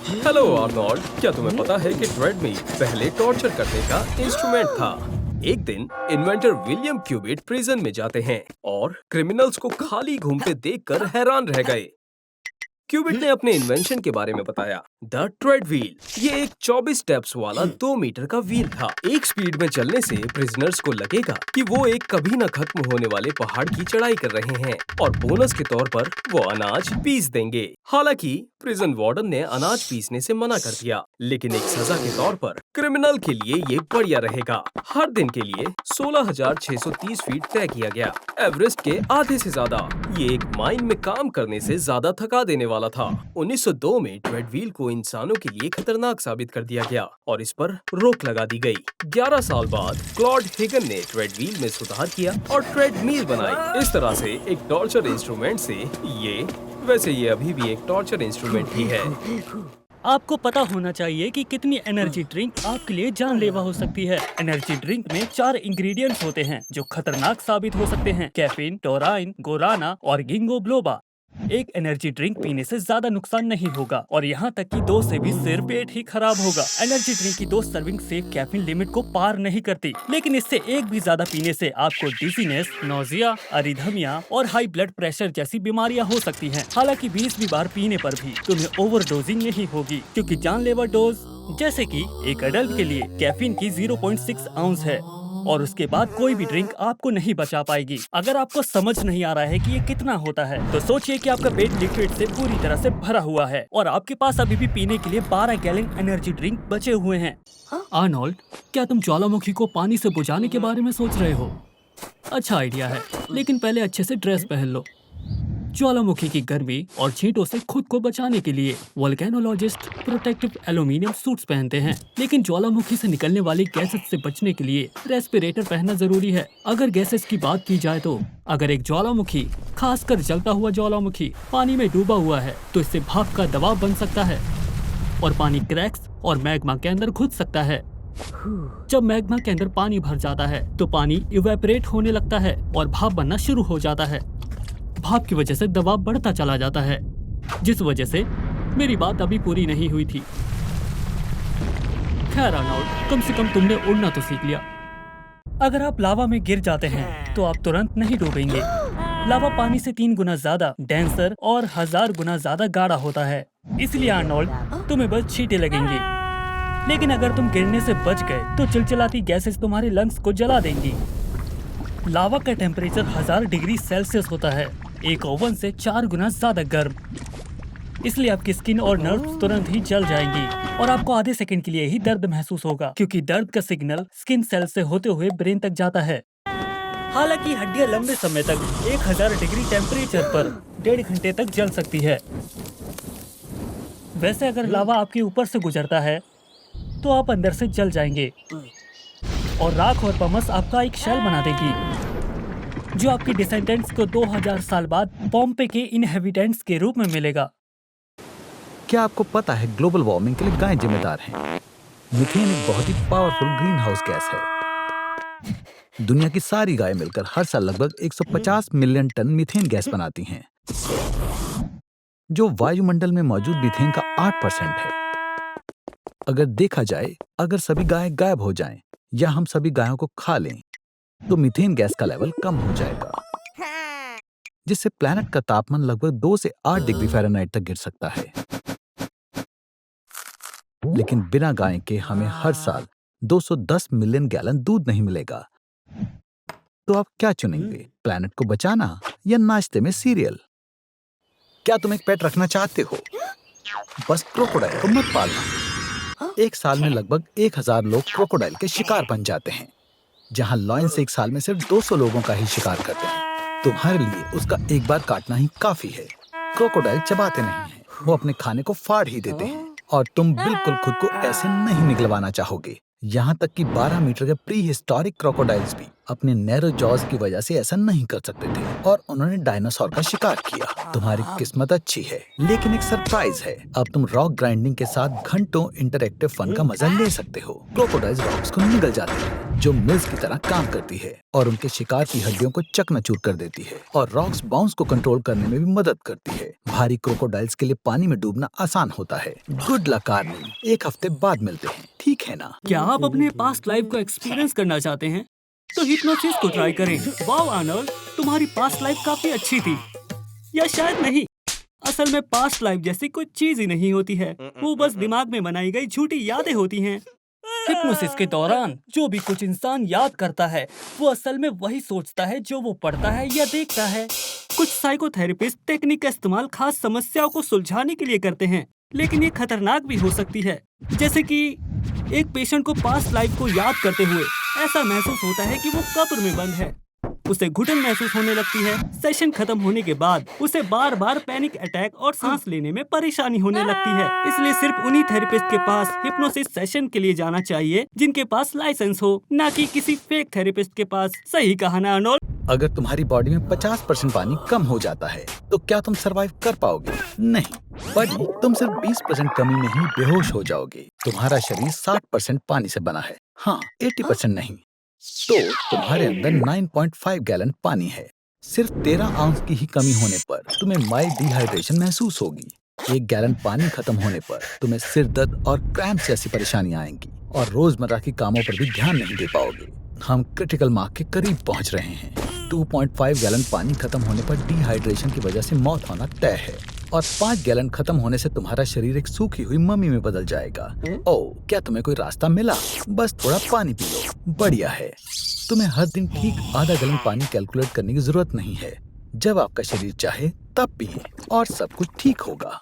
Hello Arnold, क्या तुम्हें पता है कि ट्रेडमिल पहले टॉर्चर करने का इंस्ट्रूमेंट था। एक दिन इन्वेंटर विलियम क्यूबिट प्रिजन में जाते हैं और क्रिमिनल्स को खाली घूमते देखकर हैरान रह गए। क्यूबिट ने अपने इन्वेंशन के बारे में बताया, द ट्रेड व्हील। ये एक 24 स्टेप्स वाला 2 मीटर का व्हील था। एक स्पीड में चलने से प्रिजनर्स को लगेगा कि वो एक कभी न खत्म होने वाले पहाड़ की चढ़ाई कर रहे हैं और बोनस के तौर पर वो अनाज पीस देंगे। हालांकि प्रिजन वार्डन ने अनाज पीसने से मना कर दिया, लेकिन एक सजा के तौर पर क्रिमिनल के लिए ये बढ़िया रहेगा। हर दिन के लिए 16,630 फीट तय किया गया, एवरेस्ट के आधे से ज्यादा। ये एक माइन में काम करने से ज्यादा थका देने वाला था। 1902 में ट्रेडमिल को इंसानों के लिए खतरनाक साबित कर दिया गया और इस पर रोक लगा दी गई। 11 साल बाद क्लॉड हिगन ने ट्रेडमिल में सुधार किया और ट्रेडमिल बनाई। इस तरह से एक टॉर्चर इंस्ट्रूमेंट से ये अभी भी एक टॉर्चर इंस्ट्रूमेंट ही है। आपको पता होना चाहिए कि कितनी एनर्जी ड्रिंक आपके लिए जानलेवा हो सकती है। एनर्जी ड्रिंक में 4 इंग्रेडिएंट्स होते हैं जो खतरनाक साबित हो सकते हैं: कैफीन, टोराइन, गोराना और गिंगो बिलोबा। एक एनर्जी ड्रिंक पीने से ज्यादा नुकसान नहीं होगा और यहाँ तक कि 2 से भी सिर पेट ही खराब होगा। एनर्जी ड्रिंक की 2 सर्विंग से कैफीन लिमिट को पार नहीं करती, लेकिन इससे एक भी ज्यादा पीने से आपको डिजीनेस, नोजिया, अरिथमिया और हाई ब्लड प्रेशर जैसी बीमारियां हो सकती हैं। हालांकि 20 बार पीने पर भी तुम्हें ओवरडोजिंग नहीं होगी, क्योंकि जानलेवा डोज जैसे कि एक एडल्ट के लिए कैफीन की 0.6 आउंस है और उसके बाद कोई भी ड्रिंक आपको नहीं बचा पाएगी। अगर आपको समझ नहीं आ रहा है कि ये कितना होता है, तो सोचिए कि आपका पेट लिक्विड से पूरी तरह से भरा हुआ है और आपके पास अभी भी पीने के लिए 12 गैलन एनर्जी ड्रिंक बचे हुए हैं। आर्नोल्ड, क्या तुम ज्वालामुखी को पानी से बुझाने के बारे में सोच रहे हो? अच्छा आइडिया है, लेकिन पहले अच्छे से ड्रेस पहन लो। ज्वालामुखी की गर्मी और छींटों से खुद को बचाने के लिए वोल्केनोलॉजिस्ट प्रोटेक्टिव एल्यूमिनियम सूट्स पहनते हैं, लेकिन ज्वालामुखी से निकलने वाली गैसेस से बचने के लिए रेस्पिरेटर पहनना जरूरी है। अगर गैसेस की बात की जाए तो अगर एक ज्वालामुखी, खासकर जलता हुआ ज्वालामुखी, पानी में डूबा हुआ है तो इससे भाप का दबाव बन सकता है और पानी क्रैक्स और मैग्मा के अंदर घुस सकता है। जब मैग्मा के अंदर पानी भर जाता है तो पानी इवेपोरेट होने लगता है और भाप बनना शुरू हो जाता है। भाप की वजह से दबाव बढ़ता चला जाता है, जिस वजह से मेरी बात अभी पूरी नहीं हुई थी। खैर आर्नोल्ड, कम से कम तुमने उड़ना तो सीख लिया। अगर आप लावा में गिर जाते हैं तो आप तुरंत नहीं डूबेंगे। लावा पानी से 3 गुना ज्यादा डेंसर और 1000 गुना ज्यादा गाढ़ा होता है, इसलिए आर्नोल्ड तुम्हें बस छींटे लगेंगी। लेकिन अगर तुम गिरने से बच गए तो चिलचिलाती गैसेस तुम्हारे लंग्स को जला देंगी। लावा का टेम्परेचर 1000 डिग्री सेल्सियस होता है, एक ओवन से 4 गुना ज्यादा गर्म। इसलिए आपकी स्किन और नर्व्स तुरंत ही जल जाएंगी और आपको आधे सेकंड के लिए ही दर्द महसूस होगा, क्योंकि दर्द का सिग्नल स्किन सेल से होते हुए ब्रेन तक जाता है। हालांकि हड्डियां लंबे समय तक 1000 डिग्री टेम्परेचर पर 1.5 घंटे तक जल सकती है। वैसे अगर लावा आपके ऊपर से गुजरता है तो आप अंदर से जल जाएंगे और राख और पमस आपका एक शेल बना देगी, जो आपके डिसेंडेंट्स को 2000 साल बाद पॉम्पे के इनहेबिटेंट्स के रूप में मिलेगा। क्या आपको पता है ग्लोबल वार्मिंग के लिए गायें जिम्मेदार हैं? मीथेन एक बहुत ही पावरफुल ग्रीन हाउस गैस है। दुनिया की सारी गायें मिलकर हर साल लगभग 150 मिलियन टन मीथेन गैस बनाती हैं, जो वायुमंडल में मौजूद मीथेन का 8% है। अगर देखा जाए, अगर सभी गायें गायब हो जाएं या हम सभी गायों को खा लें तो मीथेन गैस का लेवल कम हो जाएगा, जिससे प्लैनेट का तापमान लगभग 2 से 8 डिग्री फ़ारेनहाइट तक गिर सकता है। लेकिन बिना गाय के हमें हर साल 210 मिलियन गैलन दूध नहीं मिलेगा। तो आप क्या चुनेंगे, प्लैनेट को बचाना या नाश्ते में सीरियल? क्या तुम एक पेट रखना चाहते हो? बस क्रोकोडाइल को मत पालना। एक साल में लगभग 1000 लोग क्रोकोडाइल के शिकार बन जाते हैं, जहां लॉयंस एक साल में सिर्फ 200 लोगों का ही शिकार करते हैं। तुम्हारे लिए उसका एक बार काटना ही काफी है। क्रोकोडाइल चबाते नहीं हैं, वो अपने खाने को फाड़ ही देते हैं और तुम बिल्कुल खुद को ऐसे नहीं निगलवाना चाहोगे। यहाँ तक कि 12 मीटर के प्री हिस्टोरिक क्रोकोडाइल्स भी अपने नैरो जॉज की वजह से ऐसा नहीं कर सकते थे और उन्होंने डायनासोर का शिकार किया। तुम्हारी किस्मत अच्छी है, लेकिन एक सरप्राइज है। अब तुम रॉक ग्राइंडिंग के साथ घंटों इंटरैक्टिव फन का मजा ले सकते हो। क्रोकोडाइल्स रॉक्स को निगल जाते हैं जो मिल्स की तरह काम करती है और उनके शिकार की हड्डियों को चकनाचूर कर देती है और रॉक्स बाउंस को कंट्रोल करने में भी मदद करती है। भारी क्रोकोडाइल्स के लिए पानी में डूबना आसान होता है। गुड लक आर्मी, 1 हफ्ते बाद मिलते हैं, ठीक है ना? क्या आप अपने पास्ट लाइफ को एक्सपीरियंस करना चाहते हैं? तो हिप्नोसिस को ट्राई करें। वाओ आर्नोल्ड, तुम्हारी पास्ट लाइफ काफी अच्छी थी, या शायद नहीं। असल में पास्ट लाइफ जैसी कोई चीज ही नहीं होती है, वो बस दिमाग में बनाई गई झूठी यादें होती हैं। हिप्नोसिस के दौरान जो भी कुछ इंसान याद करता है, वो असल में वही सोचता है जो वो पढ़ता है या देखता है। कुछ साइकोथेरेपिस्ट टेक्निक का इस्तेमाल खास समस्याओं को सुलझाने के लिए करते हैं, लेकिन ये खतरनाक भी हो सकती है। जैसे कि एक पेशेंट को पास्ट लाइफ को याद करते हुए ऐसा महसूस होता है कि वो कब्र में बंद है। उसे घुटन महसूस होने लगती है। सेशन खत्म होने के बाद उसे बार बार पैनिक अटैक और सांस लेने में परेशानी होने लगती है। इसलिए सिर्फ उन्हीं थेरेपिस्ट के पास हिप्नोसिस सेशन के लिए जाना चाहिए जिनके पास लाइसेंस हो, ना कि किसी फेक थेरेपिस्ट के पास। सही कहा ना अर्नोल्ड? अगर तुम्हारी बॉडी में 50% पानी कम हो जाता है तो क्या तुम सरवाइव कर पाओगे? नहीं बड़ी, तुम सिर्फ 20% कमी में ही बेहोश हो जाओगे। तुम्हारा शरीर 60% पानी से बना है, हाँ 80% नहीं। तो तुम्हारे अंदर 9.5 गैलन पानी है। सिर्फ 13 आउंस की ही कमी होने पर तुम्हें माइल्ड डिहाइड्रेशन महसूस होगी। 1 गैलन पानी खत्म होने पर तुम्हें सिर दर्द और क्रैम्प्स जैसी परेशानियां आएंगी और रोजमर्रा के कामों पर भी ध्यान नहीं दे पाओगे। हम क्रिटिकल मार्क के करीब पहुंच रहे हैं। 2.5 गैलन पानी खत्म होने पर डिहाइड्रेशन की वजह से मौत होना तय है और 5 गैलन खत्म होने से तुम्हारा शरीर एक सूखी हुई मम्मी में बदल जाएगा। ओह, क्या तुम्हें कोई रास्ता मिला? बस थोड़ा पानी पी लो, बढ़िया है। तुम्हें हर दिन ठीक आधा गैलन पानी कैलकुलेट करने की जरूरत नहीं है। जब आपका शरीर चाहे तब पिए और सब कुछ ठीक होगा।